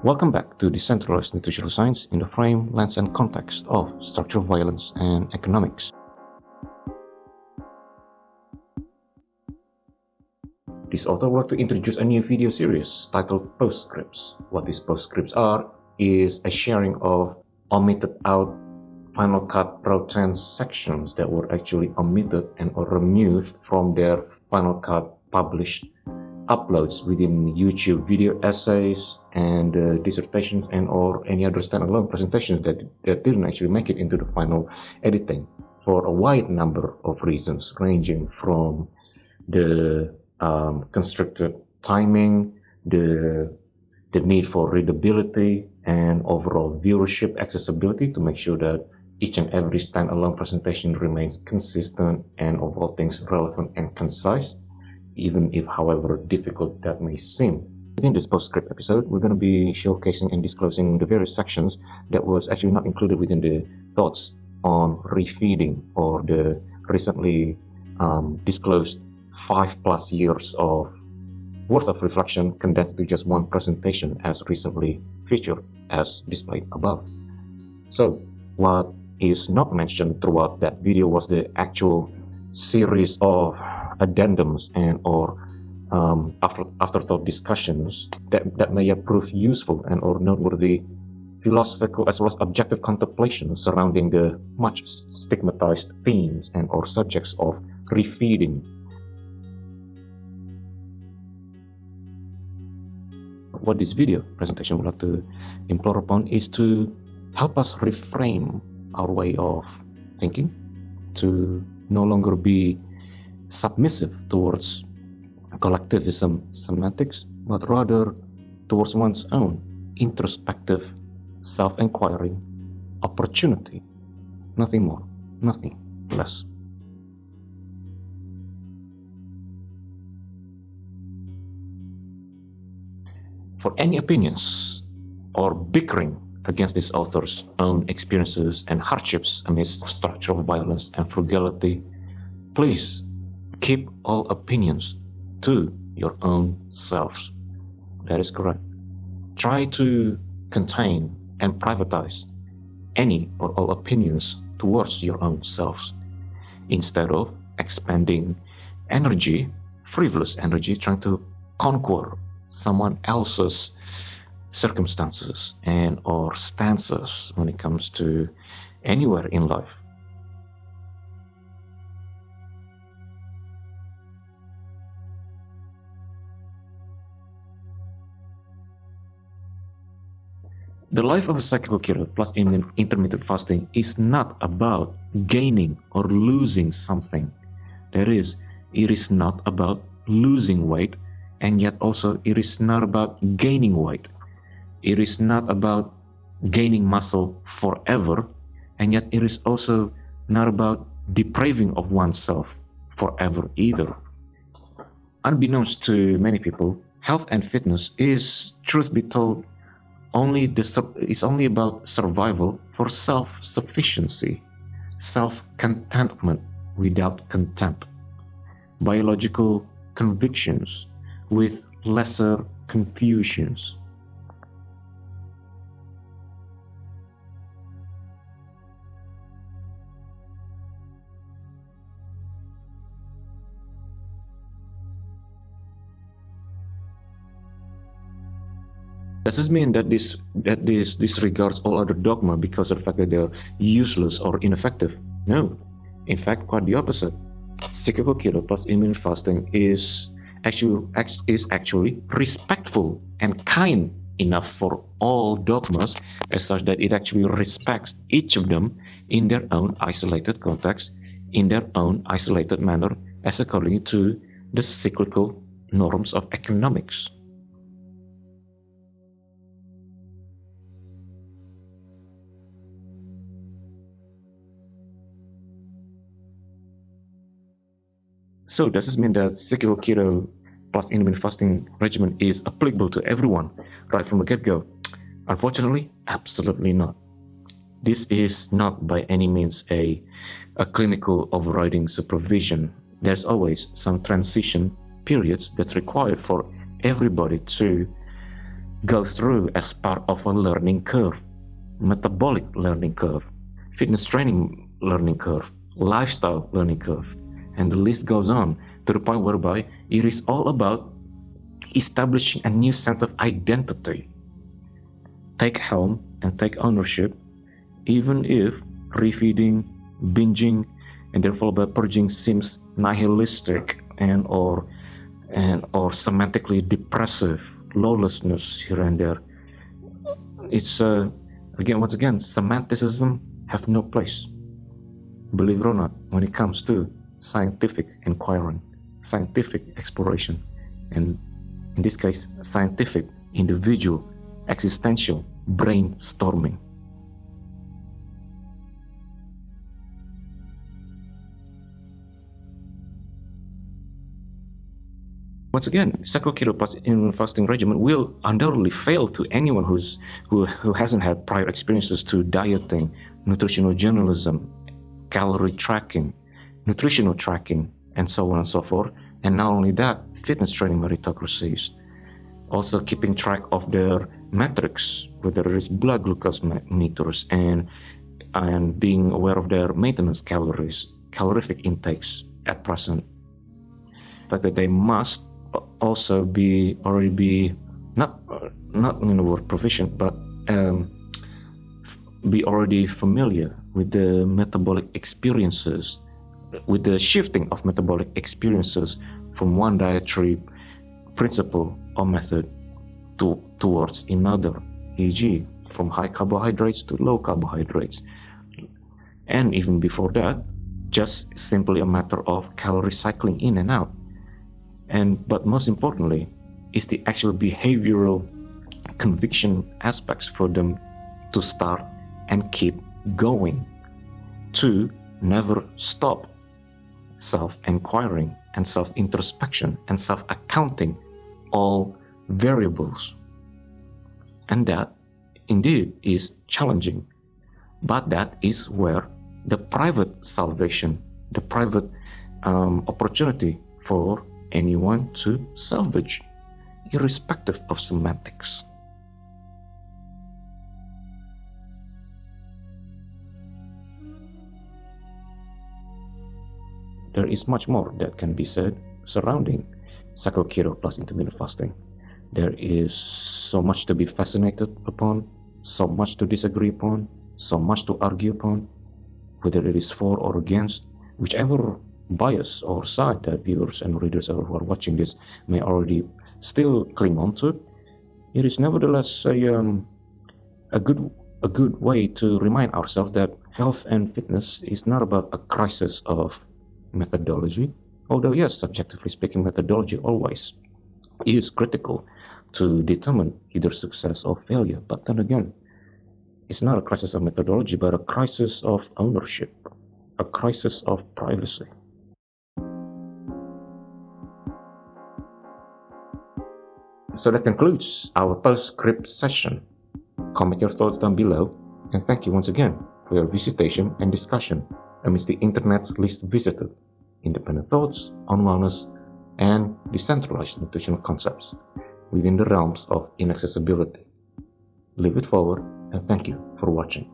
Welcome back to Decentralized Nutritional Science in the frame, lens, and context of structural violence and economics. This author worked to introduce a new video series titled Postscripts. What these postscripts are is a sharing of omitted out Final Cut Pro 10 sections that were actually omitted and or removed from their Final Cut published uploads within YouTube video essays and dissertations and or any other standalone presentations that didn't actually make it into the final editing for a wide number of reasons, ranging from the constricted timing, the need for readability and overall viewership accessibility to make sure that each and every standalone presentation remains consistent and of all things relevant and concise, even if however difficult that may seem. Within this postscript episode, we're going to be showcasing and disclosing the various sections that was actually not included within the thoughts on refeeding, or the recently disclosed 5+ years of worth of reflection condensed to just one presentation as recently featured as displayed above. So what is not mentioned throughout that video was the actual series of addendums and or afterthought discussions that may have proved useful and or noteworthy philosophical as well as objective contemplations surrounding the much stigmatized themes and or subjects of refeeding. What this video presentation would like to implore upon is to help us reframe our way of thinking, to no longer be submissive towards collectivism semantics, but rather towards one's own introspective, self-inquiry opportunity. Nothing more, nothing less. For any opinions or bickering against this author's own experiences and hardships amidst structural violence and frugality, please keep all opinions to your own selves. That is correct. Try to contain and privatize any or all opinions towards your own selves, instead of expending energy, frivolous energy, trying to conquer someone else's circumstances and or stances when it comes to anywhere in life. The life of a cyclical keto plus intermittent fasting is not about gaining or losing something. That is, it is not about losing weight, and yet also it is not about gaining weight. It is not about gaining muscle forever, and yet it is also not about depraving of oneself forever either. Unbeknownst to many people, health and fitness is, truth be told, it's only about survival for self-sufficiency, self-contentment without contempt, biological convictions with lesser confusions. Does this mean that this disregards all other dogma because of the fact that they're useless or ineffective? No. In fact, quite the opposite. Cyclical keto plus intermittent fasting is actually respectful and kind enough for all dogmas, as such that it actually respects each of them in their own isolated context, in their own isolated manner, as according to the cyclical norms of economics. So does this mean that cyclical keto plus intermittent fasting regimen is applicable to everyone right from the get-go? Unfortunately, absolutely not. This is not by any means a clinical overriding supervision. There's always some transition periods that's required for everybody to go through as part of a learning curve, metabolic learning curve, fitness training learning curve, lifestyle learning curve, and the list goes on to the point whereby it is all about establishing a new sense of identity. Take helm and take ownership, even if refeeding, binging, and then followed by purging seems nihilistic and or semantically depressive, lawlessness here and there. It's once again, semanticism have no place, believe it or not, when it comes to scientific inquiry, scientific exploration, and in this case, scientific, individual, existential brainstorming. Once again, cyclical keto plus intermittent fasting regimen will undoubtedly fail to anyone who hasn't had prior experiences to dieting, nutritional journalism, calorie tracking, nutritional tracking, and so on and so forth. And not only that, fitness training meritocracies. Also keeping track of their metrics, whether it is blood glucose meters, and being aware of their maintenance calories, calorific intakes at present. The fact that they must also already be not in the word proficient, but be already familiar with the metabolic experiences, with the shifting of metabolic experiences from one dietary principle or method towards another, e.g. from high carbohydrates to low carbohydrates. And even before that, just simply a matter of calorie cycling in and out. But most importantly, is the actual behavioral conviction aspects for them to start and keep going, to never stop self-inquiring and self-introspection and self-accounting all variables. And that indeed is challenging, but that is where the private salvation, the private opportunity for anyone to salvage, irrespective of semantics. There is much more that can be said surrounding cyclical keto plus intermittent fasting. There is so much to be fascinated upon, so much to disagree upon, so much to argue upon, whether it is for or against, whichever bias or side that viewers and readers who are watching this may already still cling on to. It is nevertheless a good way to remind ourselves that health and fitness is not about a crisis of methodology, although yes, subjectively speaking, methodology always is critical to determine either success or failure. But then again, it's not a crisis of methodology, but a crisis of ownership, a crisis of privacy. So that concludes our postscript session. Comment your thoughts down below, and thank you once again for your visitation and discussion amidst the internet's least visited independent thoughts on wellness and decentralized nutritional concepts within the realms of inaccessibility. Live it forward, and thank you for watching.